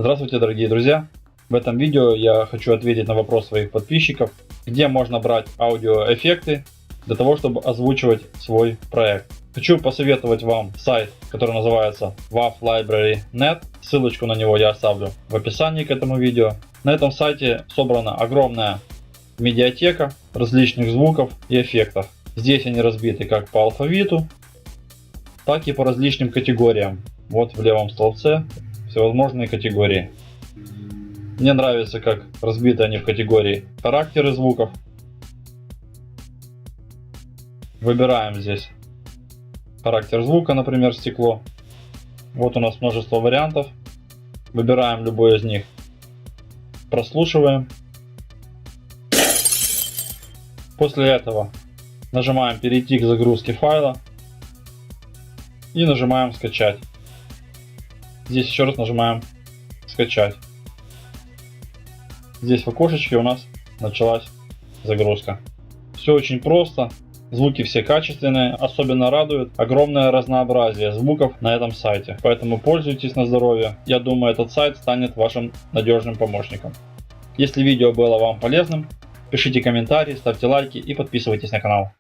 Здравствуйте, дорогие друзья! В этом видео я хочу ответить на вопрос своих подписчиков, где можно брать аудиоэффекты для того, чтобы озвучивать свой проект. Хочу посоветовать вам сайт, который называется wavlibrary.net. Ссылочку на него я оставлю в описании к этому видео. На этом сайте собрана огромная медиатека различных звуков и эффектов. Здесь они разбиты как по алфавиту, так и по различным категориям. Вот в левом столбце всевозможные категории. Мне нравится, как разбиты они в категории характеры звуков. Выбираем здесь характер звука, например, стекло. Вот у нас множество вариантов. Выбираем любой из них. Прослушиваем. После этого нажимаем перейти к загрузке файла. И нажимаем скачать. Здесь еще раз нажимаем скачать. Здесь в окошечке у нас началась загрузка. Все очень просто. Звуки все качественные. Особенно радует огромное разнообразие звуков на этом сайте. Поэтому пользуйтесь на здоровье. Я думаю, этот сайт станет вашим надежным помощником. Если видео было вам полезным, пишите комментарии, ставьте лайки и подписывайтесь на канал.